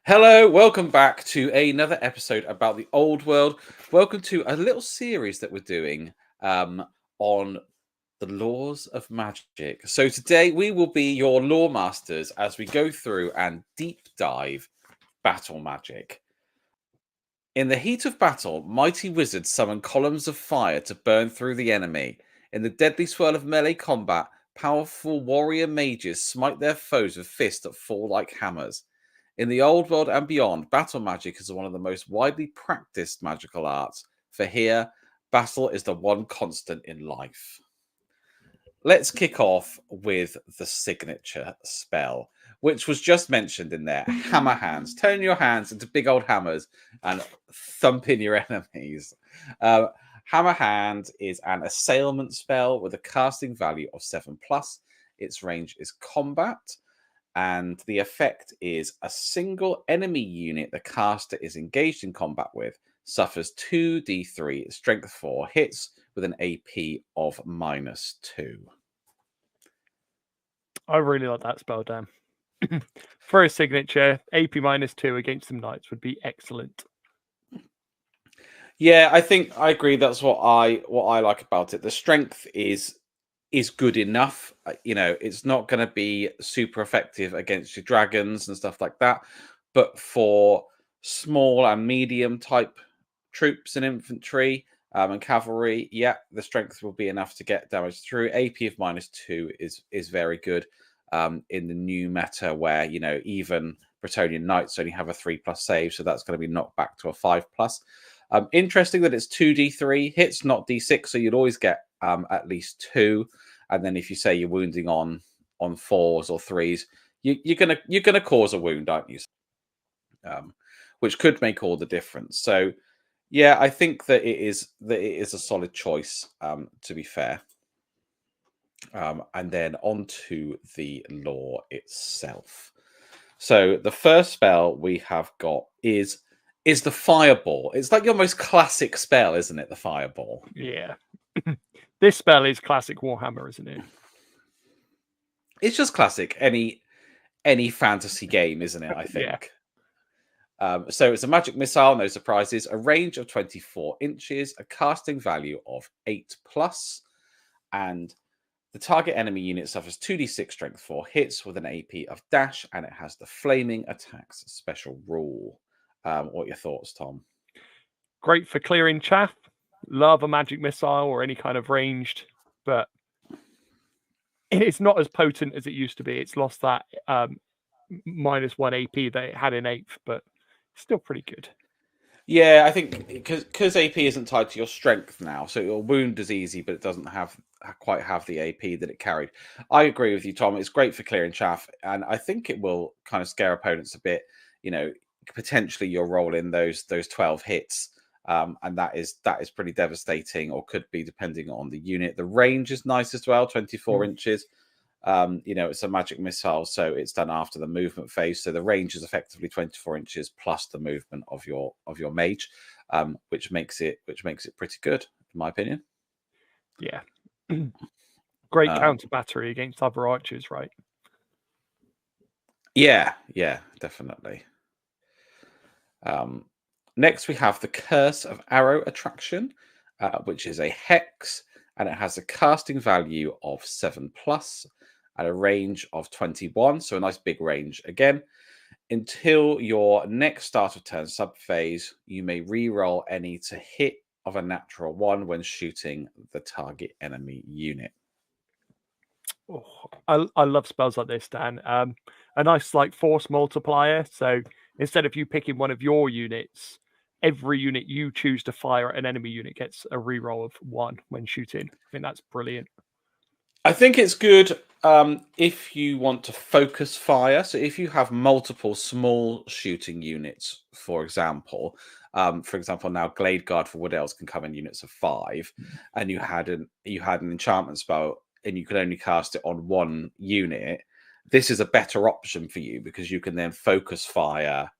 Hello, welcome back to another episode about the old world. Welcome to a little series that we're doing on the laws of magic. So today we will be your lore masters as we go through and deep dive battle magic. In the heat of battle, mighty wizards summon columns of fire to burn through the enemy. In the deadly swirl of melee combat, powerful warrior mages smite their foes with fists that fall like hammers. In the old world and beyond, battle magic is one of the most widely practiced magical arts. For here, battle is the one constant in life. Let's kick off with the signature spell, which was just mentioned in there. Hammer hands. Turn your hands into big old hammers and thump in your enemies. Hammer hand is an assailment spell with a casting value of 7+. Its range is combat. And the effect is a single enemy unit the caster is engaged in combat with suffers 2d3 strength 4 hits with an AP of -2. I really like that spell, Dan. For a signature, AP -2 against some knights would be excellent. Yeah, I think I agree. That's what I like about it. The strength is good enough. You know, it's not going to be super effective against your dragons and stuff like that. But for small and medium type troops and infantry and cavalry, yeah, the strength will be enough to get damage through. AP of -2 is very good in the new meta where, you know, even Bretonnian knights only have a 3+ save. So that's going to be knocked back to a 5+. Interesting that it's 2d3 hits, not d6. So you'd always get at least 2. And then if you say you're wounding on 4s or 3s, you're gonna cause a wound, aren't you? Which could make all the difference. So yeah, I think that it is a solid choice. To be fair. And then on to the lore itself. So the first spell we have got is the fireball. It's like your most classic spell, isn't it? The fireball. Yeah. This spell is classic Warhammer, isn't it? It's just classic any fantasy game, isn't it? I think. Yeah. So it's a magic missile, no surprises, a range of 24 inches, a casting value of 8+, and the target enemy unit suffers 2d6 strength 4 hits with an AP of dash, and it has the flaming attacks special rule. What are your thoughts, Tom? Great for clearing chaff. Love a magic missile or any kind of ranged, but it's not as potent as it used to be. It's lost that -1 AP that it had in 8th, but still pretty good. Yeah, I think because AP isn't tied to your strength now, so your wound is easy, but it doesn't quite have the AP that it carried. I agree with you, Tom. It's great for clearing chaff, and I think it will kind of scare opponents a bit. You know, potentially you'll roll in those 12 hits, and that is pretty devastating, or could be depending on the unit. The range is nice as well, 24 inches. You know, it's a magic missile, so it's done after the movement phase. So the range is effectively 24 inches plus the movement of your mage, which makes it pretty good, in my opinion. Yeah. Great counter battery against other archers, right? Yeah, definitely. Next, we have the Curse of Arrow Attraction, which is a hex, and it has a casting value of 7+, at a range of 21, so a nice big range again. Until your next start of turn subphase, you may re-roll any to hit of a natural 1 when shooting the target enemy unit. Oh, I love spells like this, Dan. A nice like force multiplier. So instead of you picking one of your units, every unit you choose to fire at an enemy unit gets a reroll of 1 when shooting. I think that's brilliant. I think it's good if you want to focus fire. So if you have multiple small shooting units, for example, now Glade Guard for Wood Elves can come in units of 5, and you had an enchantment spell and you can only cast it on 1 unit. This is a better option for you because you can then focus fire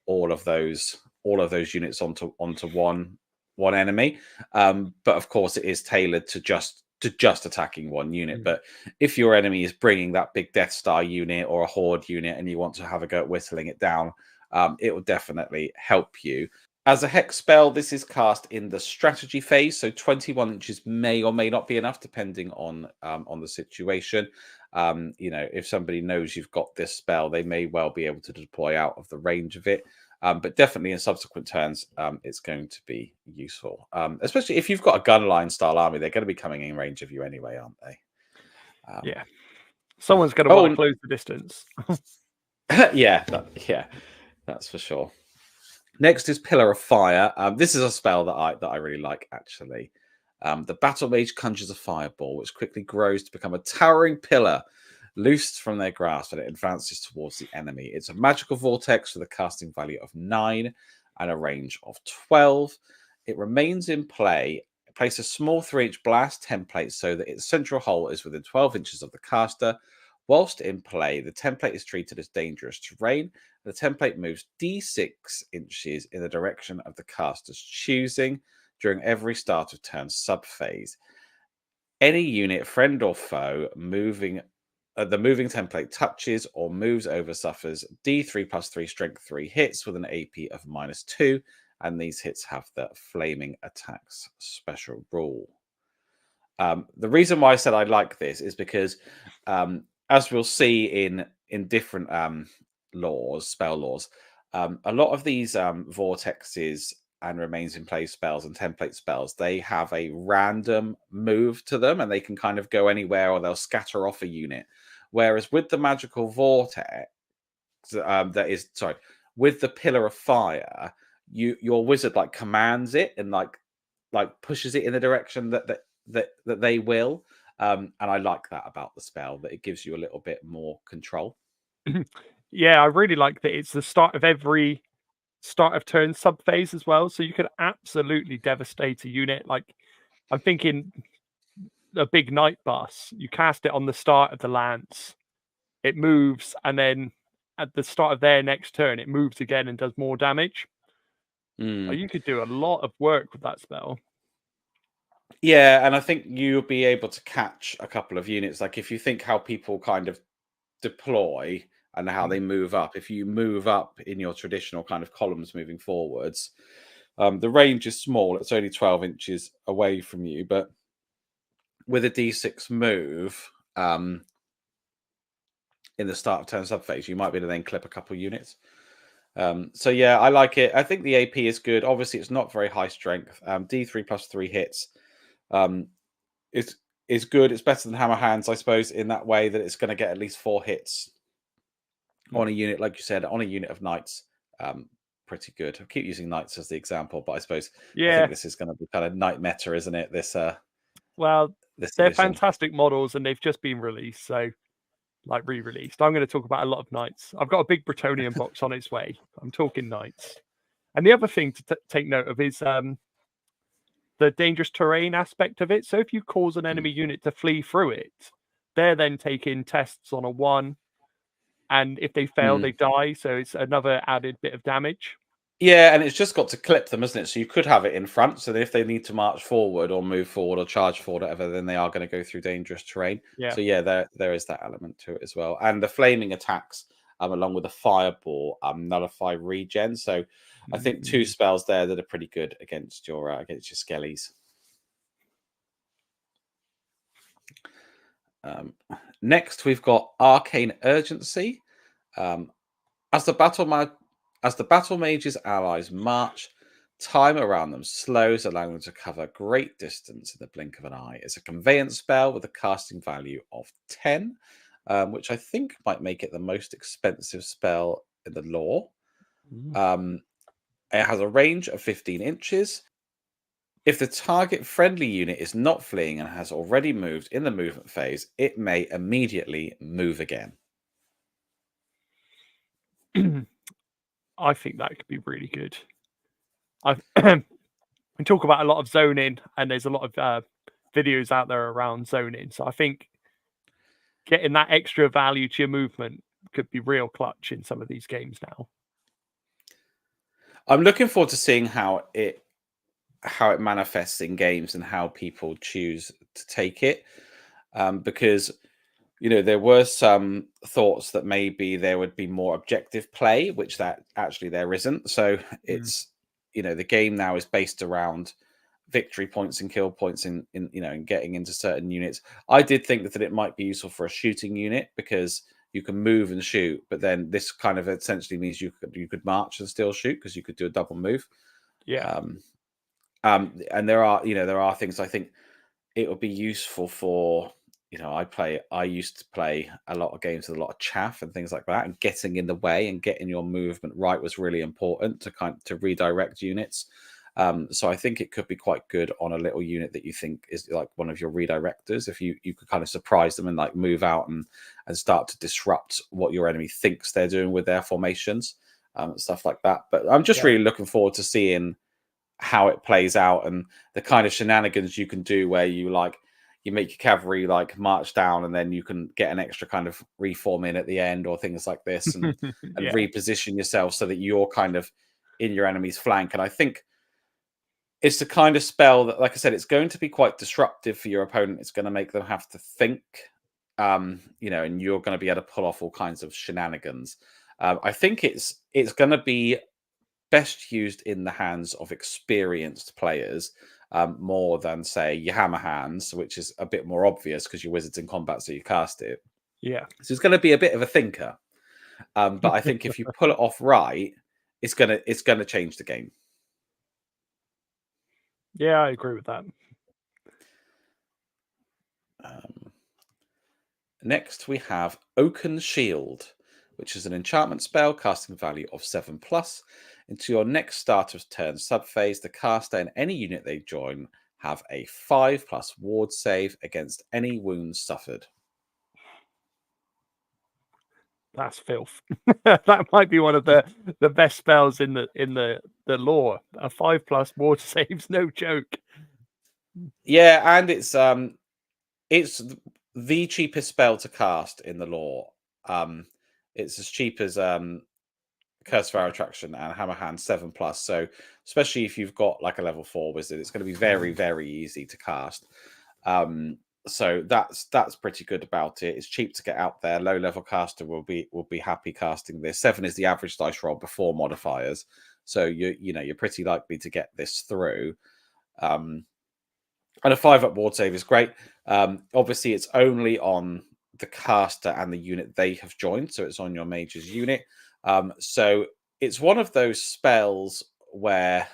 all of those units onto one enemy. But of course, it is tailored to just just attacking one unit. But if your enemy is bringing that big Death Star unit or a Horde unit and you want to have a go at whittling it down, it will definitely help you. As a hex spell, this is cast in the strategy phase, so 21 inches may or may not be enough, depending on the situation. If somebody knows you've got this spell, they may well be able to deploy out of the range of it. But definitely in subsequent turns, it's going to be useful, especially if you've got a gunline style army. They're going to be coming in range of you anyway, aren't they? Yeah, someone's going to want to close the distance. yeah, that's for sure. Next is Pillar of Fire. This is a spell that I really like, actually. The Battle Mage conjures a fireball, which quickly grows to become a towering pillar, loosed from their grasp, and it advances towards the enemy. It's a magical vortex with a casting value of 9 and a range of 12. It remains in play. Place a small 3-inch blast template so that its central hole is within 12 inches of the caster. Whilst in play, the template is treated as dangerous terrain. The template moves d6 inches in the direction of the caster's choosing during every start of turn subphase. Any unit, friend or foe, the moving template touches or moves over suffers d3 plus 3 strength 3 hits with an AP of -2, and these hits have the flaming attacks special rule. The reason why I said I like this is because, as we'll see in different spell laws, a lot of these vortexes and remains in play spells and template spells, they have a random move to them, and they can kind of go anywhere, or they'll scatter off a unit. Whereas with the magical vortex, with the Pillar of Fire, your wizard like commands it and like pushes it in the direction that they will. And I like that about the spell, that it gives you a little bit more control. Yeah, I really like that it's the start of every start of turn subphase as well, so you could absolutely devastate a unit. Like, I'm thinking a big night bus, you cast it on the start of the lance, it moves, and then at the start of their next turn it moves again and does more damage. You could do a lot of work with that spell. Yeah, and I think you'll be able to catch a couple of units. Like, if you think how people kind of deploy and how they move up, if you move up in your traditional kind of columns moving forwards, the range is small. It's only 12 inches away from you, but with a d6 move in the start of turn subphase, you might be able to then clip a couple units. So yeah, I like it. I think the AP is good. Obviously, it's not very high strength. D3 plus 3 hits is good. It's better than Hammer Hands, I suppose, in that way that it's going to get at least 4 hits on a unit, like you said, on a unit of knights. Pretty good. I keep using knights as the example, but I suppose I think this is going to be kind of knight meta, isn't it? They're fantastic models, and they've just been released, so like re-released. I'm going to talk about a lot of knights. I've got a big Bretonian box on its way. I'm talking knights. And the other thing to take note of is the dangerous terrain aspect of it. So if you cause an enemy unit to flee through it, they're then taking tests on a 1, and if they fail, they die. So it's another added bit of damage. Yeah, and it's just got to clip them, isn't it? So you could have it in front, so that if they need to march forward or move forward or charge forward, whatever, then they are going to go through dangerous terrain. Yeah. So yeah, there is that element to it as well. And the flaming attacks, along with the fireball, nullify regen. So I think 2 spells there that are pretty good against your skellies. Next, we've got Arcane Urgency. As the battle mage's allies march, time around them slows, allowing them to cover great distance in the blink of an eye. It's a conveyance spell with a casting value of 10, which I think might make it the most expensive spell in the lore. It has a range of 15 inches. If the target friendly unit is not fleeing and has already moved in the movement phase, it may immediately move again. I think that could be really good. We talk about a lot of zoning, and there's a lot of videos out there around zoning. So I think getting that extra value to your movement could be real clutch in some of these games now. I'm looking forward to seeing how it how it manifests in games and how people choose to take it, because there were some thoughts that maybe there would be more objective play, which that actually there isn't. So it's the game now is based around victory points and kill points in getting into certain units. I did think that it might be useful for a shooting unit because you can move and shoot, but then this kind of essentially means you could march and still shoot because you could do a double move. Yeah. And there are things I think it would be useful for. I used to play a lot of games with a lot of chaff and things like that, and getting in the way and getting your movement right was really important to redirect units. So I think it could be quite good on a little unit that you think is like one of your redirectors. If you could kind of surprise them and like move out and start to disrupt what your enemy thinks they're doing with their formations, stuff like that. But I'm just really looking forward to seeing how it plays out and the kind of shenanigans you can do where you make your cavalry like march down and then you can get an extra kind of reform in at the end or things like this and reposition yourself so that you're kind of in your enemy's flank. And I think it's the kind of spell that, like I said, it's going to be quite disruptive for your opponent. It's going to make them have to think, and you're going to be able to pull off all kinds of shenanigans. I think it's going to be best used in the hands of experienced players, more than say your hammer hands, which is a bit more obvious because you're wizards in combat, so you cast it. Yeah. So it's going to be a bit of a thinker, but I think if you pull it off right, it's gonna change the game. Yeah, I agree with that. Next, we have Oaken Shield, which is an enchantment spell casting value of 7+. Into your next starter's turn subphase, the caster and any unit they join have a 5+ ward save against any wounds suffered. That's filth. That might be one of the best spells in the lore. A 5+ ward saves, no joke. Yeah, and it's the cheapest spell to cast in the lore. It's as cheap as Curse of Our Attraction and Hammer Hand 7+. So especially if you've got like a level 4 wizard, it's going to be very, very easy to cast. So that's pretty good about it. It's cheap to get out there. Low level caster will be happy casting this. 7 is the average dice roll before modifiers, so you're pretty likely to get this through. And a 5+ ward save is great. Obviously, it's only on the caster and the unit they have joined, so it's on your mage's unit. So it's one of those spells where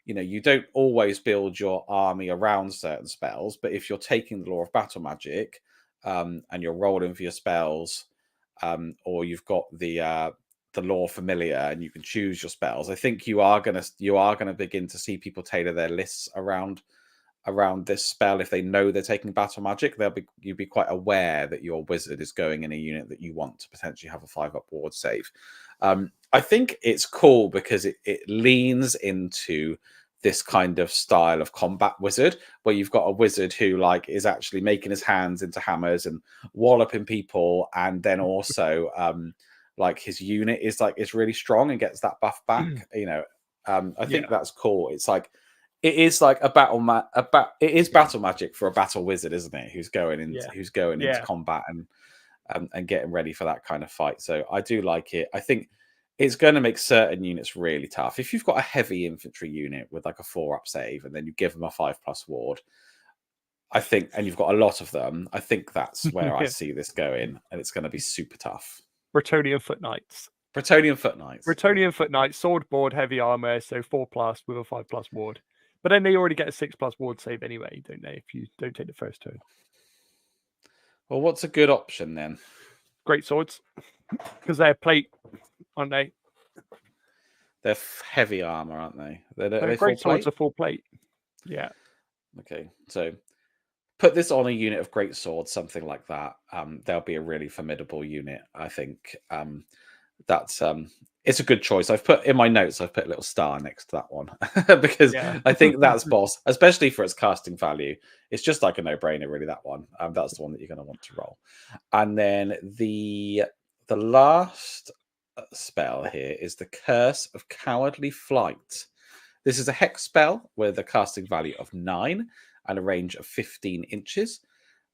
you don't always build your army around certain spells, but if you're taking the law of battle magic, and you're rolling for your spells, or you've got the law familiar and you can choose your spells, I think you are gonna begin to see people tailor their lists around this spell. If they know they're taking battle magic, you'll be quite aware that your wizard is going in a unit that you want to potentially have a 5+ ward save. I think it's cool because it leans into this kind of style of combat wizard where you've got a wizard who like is actually making his hands into hammers and walloping people, and then also like his unit is really strong and gets that buff back. I think that's cool. It's like it is like a battle battle magic for a battle wizard, isn't it? Who's going into combat and getting ready for that kind of fight. So I do like it. I think it's going to make certain units really tough. If you've got a heavy infantry unit with like a 4+ save and then you give them a 5+ ward, I think, and you've got a lot of them, I think that's where I see this going, and it's going to be super tough. Bretonnian Foot Knights. Bretonnian Foot Knights. Bretonnian Foot Knights, sword board, heavy armor, so 4+ with a 5+ ward. But then they already get a 6+ ward save anyway, don't they? If you don't take the first turn. Well, what's a good option then? Great swords, because they're plate, aren't they? They're heavy armor, aren't they? They're great swords are full plate. Yeah. Okay, so put this on a unit of great swords, something like that. They'll be a really formidable unit, I think. That's it's a good choice. I've put in my notes, I've put a little star next to that one because I think that's boss, especially for its casting value. It's just like a no-brainer, really, that one. That's the one that you're going to want to roll. And then the last spell here is the Curse of Cowardly Flight. This is a hex spell with a casting value of 9 and a range of 15 inches.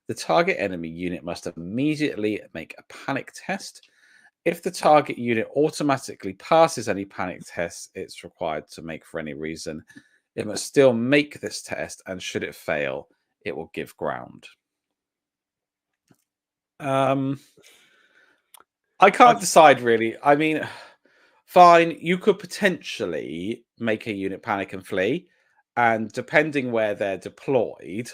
The target enemy unit must immediately make a panic test. If the target unit automatically passes any panic tests it's required to make for any reason, it must still make this test, and should it fail, it will give ground. I can't decide really. I mean, fine, you could potentially make a unit panic and flee, and depending where they're deployed,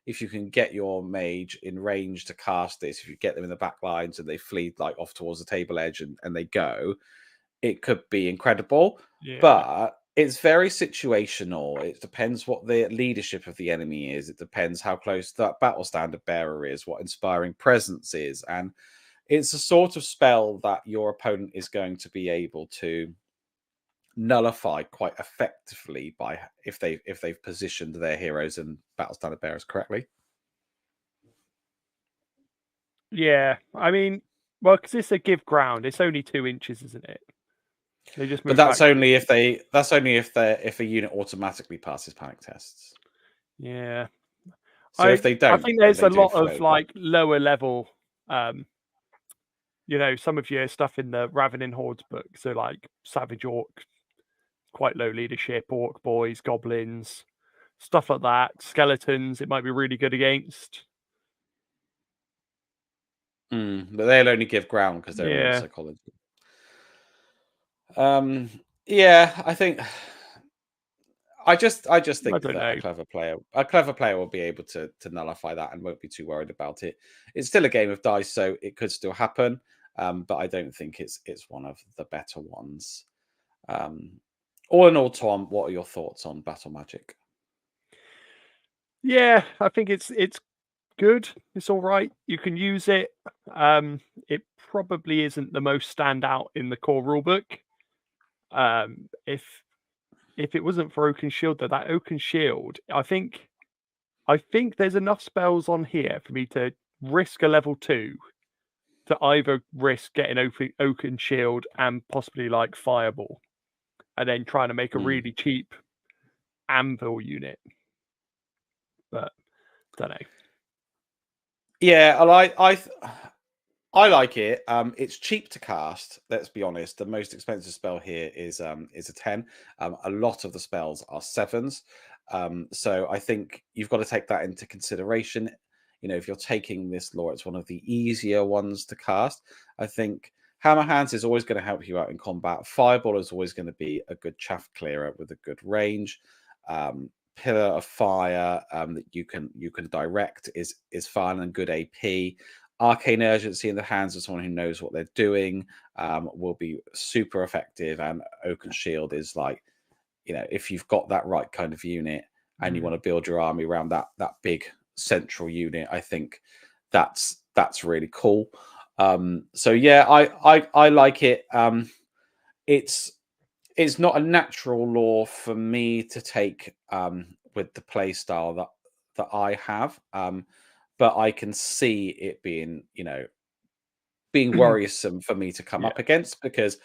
if you can get your mage in range to cast this, if you get them in the back lines and they flee like off towards the table edge and they go, it could be incredible. Yeah. But it's very situational. It depends what the leadership of the enemy is. It depends how close that battle standard bearer is, what inspiring presence is, and it's a sort of spell that your opponent is going to be able to nullify quite effectively by if they've positioned their heroes and battle standard bearers correctly. Yeah, I mean, well, because it's a give ground, it's only 2 inches, isn't it? They just move But that's back. only if if a unit automatically passes panic tests. Yeah. So if they don't, I think there's they a lot float, of like lower level, some of your stuff in the Ravening Hordes book. So like Savage Orc, quite low leadership, Orc boys, goblins, stuff like that. Skeletons, it might be really good against. but they'll only give ground because they're immune to psychology. Yeah, I think. I just think that a clever player will be able to nullify that and won't be too worried about it. It's still a game of dice, so it could still happen, but I don't think it's one of the better ones. All in all, Tom, what are your thoughts on Battle Magic? Yeah, I think it's good. It's all right. You can use it. It probably isn't the most standout in the core rulebook. If it wasn't for Oaken Shield, though, that Oaken Shield, I think there's enough spells on here for me to risk a level 2 to either risk getting Oaken Shield and possibly like Fireball, and then trying to make a really cheap Anvil unit. But don't know. Yeah, I like it. It's cheap to cast. Let's be honest. The most expensive spell here is a 10. A lot of the spells are 7s. So I think you've got to take that into consideration. If you're taking this lore, it's one of the easier ones to cast. I think Hammer Hands is always going to help you out in combat. Fireball is always going to be a good chaff clearer with a good range. Pillar of Fire that you can direct is fun and good AP. Arcane Urgency in the hands of someone who knows what they're doing will be super effective. And Oaken Shield is like, if you've got that right kind of unit and you want to build your army around that big central unit, I think that's really cool. So yeah, I like it. It's not a natural lore for me to take with the play style that I have. But I can see it being, being worrisome for me to come up against, because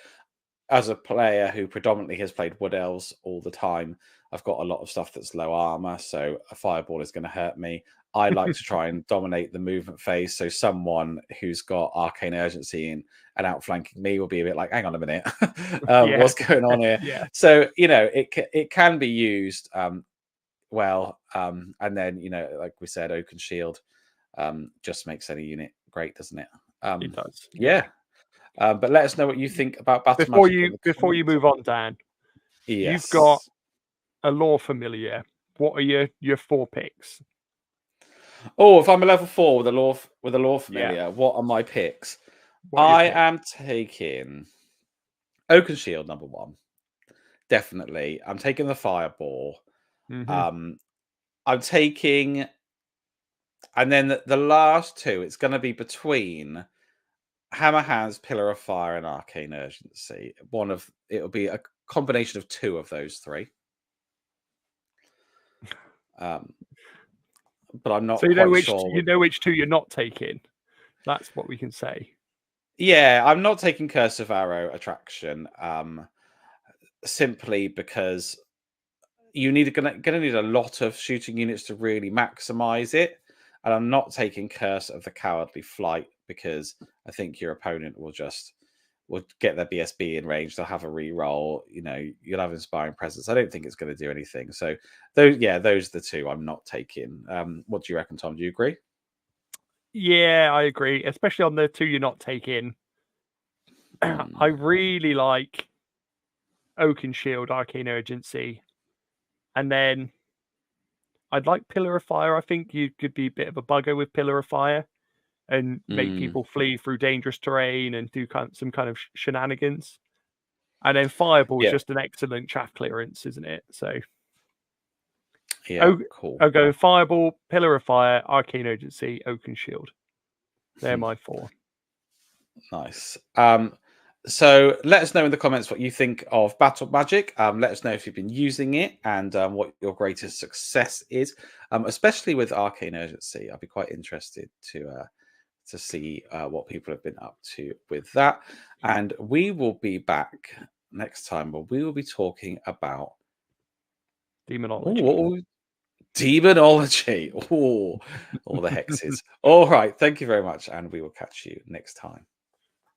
as a player who predominantly has played Wood Elves all the time, I've got a lot of stuff that's low armor, so a Fireball is going to hurt me. I like to try and dominate the movement phase, so someone who's got Arcane Urgency and outflanking me will be a bit like, hang on a minute, what's going on here? Yeah. So, it can be used well, and then, like we said, Oaken Shield just makes any unit great, doesn't it? It does. Yeah. But let us know what you think about Battle Magic. Before you move on, Dan, you've got a lore familiar. What are your 4 picks? Oh, if I'm a level 4 with a lore familiar, what are my picks? I am taking Oaken Shield number 1. Definitely. I'm taking the Fireball. I'm taking, and then the last 2, it's going to be between Hammer Hands, Pillar of Fire, and Arcane Urgency. It'll be a combination of 2 of those 3. But I'm not. So you know which 2 you're not taking. That's what we can say. Yeah, I'm not taking Curse of Arrow Attraction, simply because gonna need a lot of shooting units to really maximize it. And I'm not taking Curse of the Cowardly Flight because I think your opponent will get their BSB in range. They'll have a re-roll. You'll have Inspiring Presence. I don't think it's going to do anything. So those are the two I'm not taking. What do you reckon, Tom? Do you agree? Yeah, I agree. Especially on the two you're not taking. I really like Oaken Shield, Arcane Urgency, and then I'd like Pillar of Fire. I think you could be a bit of a bugger with Pillar of Fire and make people flee through dangerous terrain and do some kind of shenanigans. And then Fireball is just an excellent chaff clearance, isn't it? So yeah, cool. I'll go Fireball, Pillar of Fire, Arcane Urgency, Oaken Shield. They're my 4. Nice. So let us know in the comments what you think of Battle Magic. Let us know if you've been using it and what your greatest success is, especially with Arcane Urgency. I'd be quite interested to see what people have been up to with that. And we will be back next time where we will be talking about Demonology. Demonology. All the hexes. All right. Thank you very much. And we will catch you next time.